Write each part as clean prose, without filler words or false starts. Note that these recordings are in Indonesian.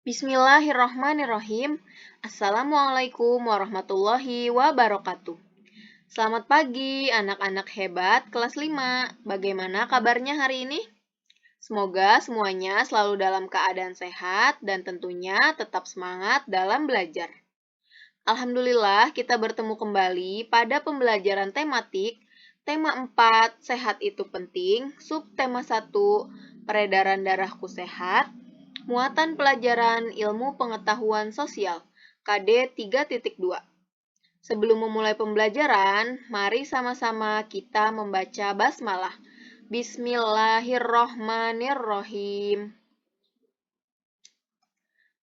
Bismillahirrahmanirrahim. Assalamualaikum warahmatullahi wabarakatuh. Selamat pagi anak-anak hebat kelas 5. Bagaimana kabarnya hari ini? Semoga semuanya selalu dalam keadaan sehat dan tentunya tetap semangat dalam belajar. Alhamdulillah kita bertemu kembali pada pembelajaran tematik tema 4 sehat itu penting, subtema 1 peredaran darahku sehat, muatan pelajaran ilmu pengetahuan sosial KD 3.2. Sebelum memulai pembelajaran, mari sama-sama kita membaca basmalah. Bismillahirrohmanirrohim.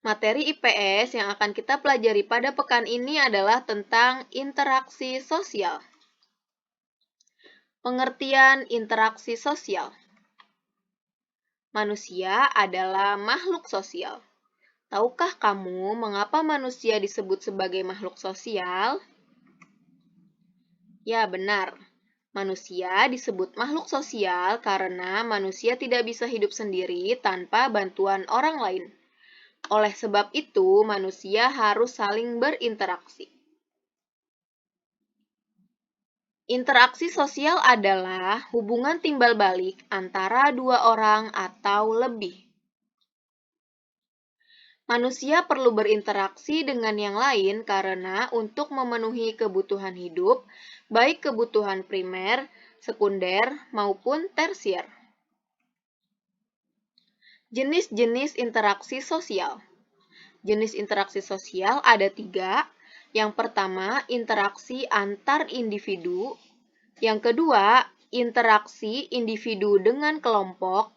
Materi IPS yang akan kita pelajari pada pekan ini adalah tentang interaksi sosial. Pengertian interaksi sosial. Manusia adalah makhluk sosial. Tahukah kamu mengapa manusia disebut sebagai makhluk sosial? Ya, benar. Manusia disebut makhluk sosial karena manusia tidak bisa hidup sendiri tanpa bantuan orang lain. Oleh sebab itu, manusia harus saling berinteraksi. Interaksi sosial adalah hubungan timbal balik antara dua orang atau lebih. Manusia perlu berinteraksi dengan yang lain karena untuk memenuhi kebutuhan hidup, baik kebutuhan primer, sekunder, maupun tersier. Jenis-jenis interaksi sosial. Jenis interaksi sosial ada 3. Yang pertama, interaksi antar individu. Yang kedua, interaksi individu dengan kelompok.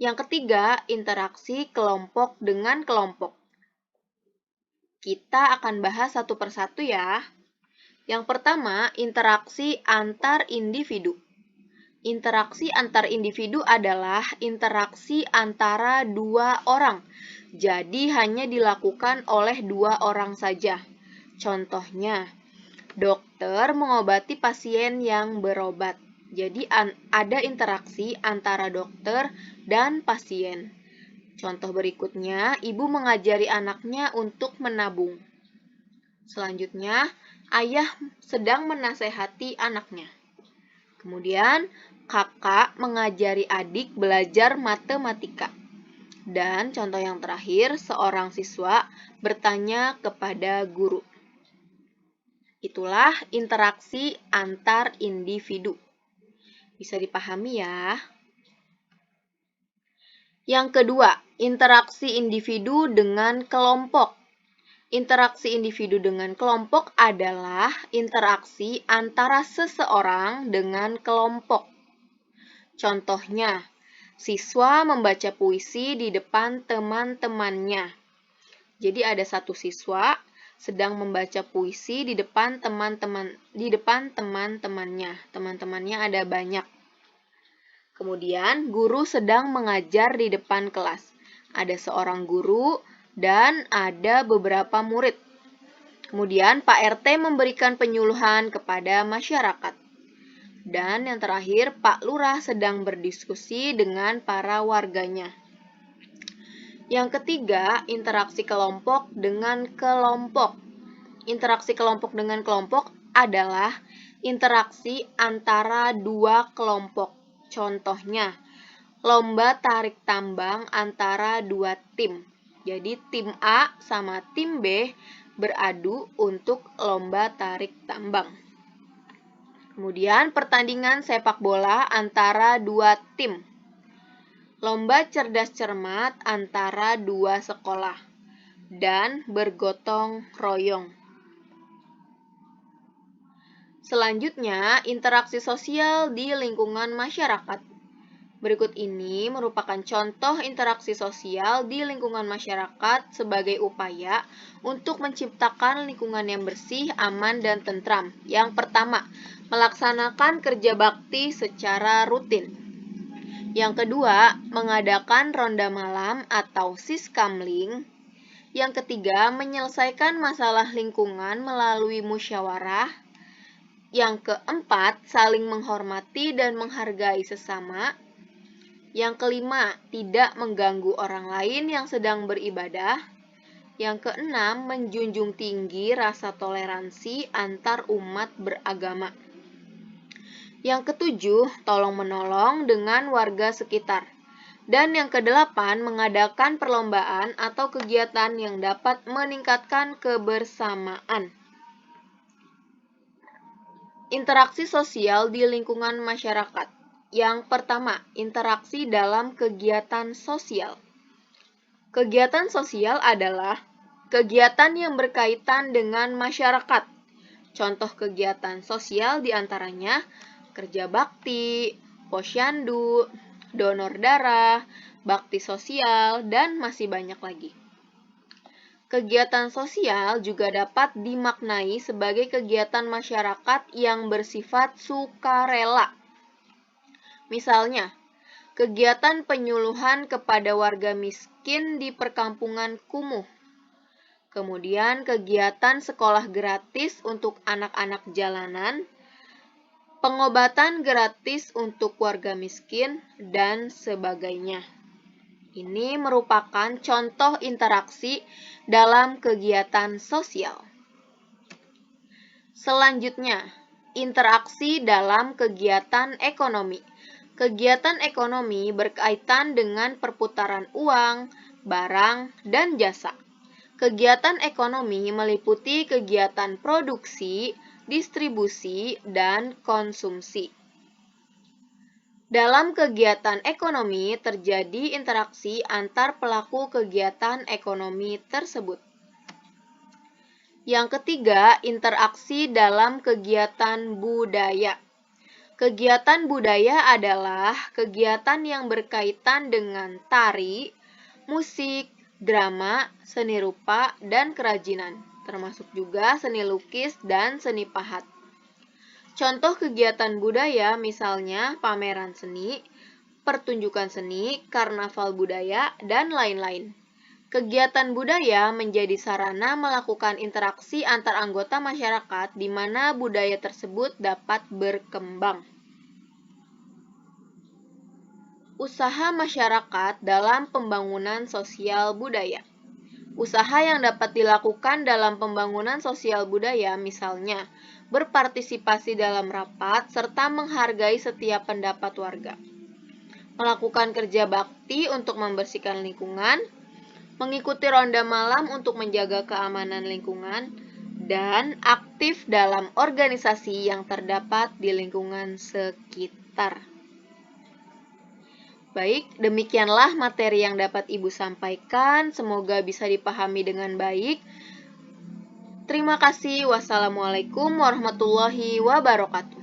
Yang ketiga, interaksi kelompok dengan kelompok. Kita akan bahas satu persatu ya. Yang pertama, interaksi antar individu. Interaksi antar individu adalah interaksi antara dua orang. Jadi hanya dilakukan oleh dua orang saja. Contohnya, dokter mengobati pasien yang berobat. Jadi ada interaksi antara dokter dan pasien. Contoh berikutnya, ibu mengajari anaknya untuk menabung. Selanjutnya, ayah sedang menasehati anaknya. Kemudian, kakak mengajari adik belajar matematika. Dan contoh yang terakhir, seorang siswa bertanya kepada guru. Itulah interaksi antar individu. Bisa dipahami ya? Yang kedua, interaksi individu dengan kelompok. Interaksi individu dengan kelompok adalah interaksi antara seseorang dengan kelompok. Contohnya, siswa membaca puisi di depan teman-temannya. Jadi ada satu siswa sedang membaca puisi di depan teman-temannya. Teman-temannya ada banyak. Kemudian, guru sedang mengajar di depan kelas. Ada seorang guru dan ada beberapa murid. Kemudian, Pak RT memberikan penyuluhan kepada masyarakat. Dan yang terakhir, Pak Lurah sedang berdiskusi dengan para warganya. Yang ketiga, interaksi kelompok dengan kelompok. Interaksi kelompok dengan kelompok adalah interaksi antara dua kelompok. Contohnya, lomba tarik tambang antara dua tim. Jadi tim A sama tim B beradu untuk lomba tarik tambang. Kemudian pertandingan sepak bola antara dua tim. Lomba cerdas cermat antara dua sekolah. Dan bergotong royong. Selanjutnya, interaksi sosial di lingkungan masyarakat. Berikut ini merupakan contoh interaksi sosial di lingkungan masyarakat sebagai upaya untuk menciptakan lingkungan yang bersih, aman, dan tentram. Yang pertama, melaksanakan kerja bakti secara rutin. Yang kedua, mengadakan ronda malam atau siskamling. Yang ketiga, menyelesaikan masalah lingkungan melalui musyawarah. Yang keempat, saling menghormati dan menghargai sesama. Yang kelima, tidak mengganggu orang lain yang sedang beribadah. Yang keenam, menjunjung tinggi rasa toleransi antar umat beragama. Yang ketujuh, tolong-menolong dengan warga sekitar. Dan yang kedelapan, mengadakan perlombaan atau kegiatan yang dapat meningkatkan kebersamaan. Interaksi sosial di lingkungan masyarakat. Yang pertama, interaksi dalam kegiatan sosial. Kegiatan sosial adalah kegiatan yang berkaitan dengan masyarakat. Contoh kegiatan sosial diantaranya kerja bakti, posyandu, donor darah, bakti sosial, dan masih banyak lagi. Kegiatan sosial juga dapat dimaknai sebagai kegiatan masyarakat yang bersifat sukarela. Misalnya, kegiatan penyuluhan kepada warga miskin di perkampungan kumuh. Kemudian kegiatan sekolah gratis untuk anak-anak jalanan, pengobatan gratis untuk warga miskin, dan sebagainya. Ini merupakan contoh interaksi dalam kegiatan sosial. Selanjutnya, interaksi dalam kegiatan ekonomi. Kegiatan ekonomi berkaitan dengan perputaran uang, barang, dan jasa. Kegiatan ekonomi meliputi kegiatan produksi, distribusi, dan konsumsi. Dalam kegiatan ekonomi terjadi interaksi antar pelaku kegiatan ekonomi tersebut. Yang ketiga, interaksi dalam kegiatan budaya. Kegiatan budaya adalah kegiatan yang berkaitan dengan tari, musik, drama, seni rupa, dan kerajinan, termasuk juga seni lukis dan seni pahat. Contoh kegiatan budaya misalnya pameran seni, pertunjukan seni, karnaval budaya, dan lain-lain. Kegiatan budaya menjadi sarana melakukan interaksi antar anggota masyarakat di mana budaya tersebut dapat berkembang. Usaha masyarakat dalam pembangunan sosial budaya. Usaha yang dapat dilakukan dalam pembangunan sosial budaya misalnya berpartisipasi dalam rapat serta menghargai setiap pendapat warga. Melakukan kerja bakti untuk membersihkan lingkungan, mengikuti ronda malam untuk menjaga keamanan lingkungan, dan aktif dalam organisasi yang terdapat di lingkungan sekitar. Baik, demikianlah materi yang dapat Ibu sampaikan. Semoga bisa dipahami dengan baik. Terima kasih. Wassalamualaikum warahmatullahi wabarakatuh.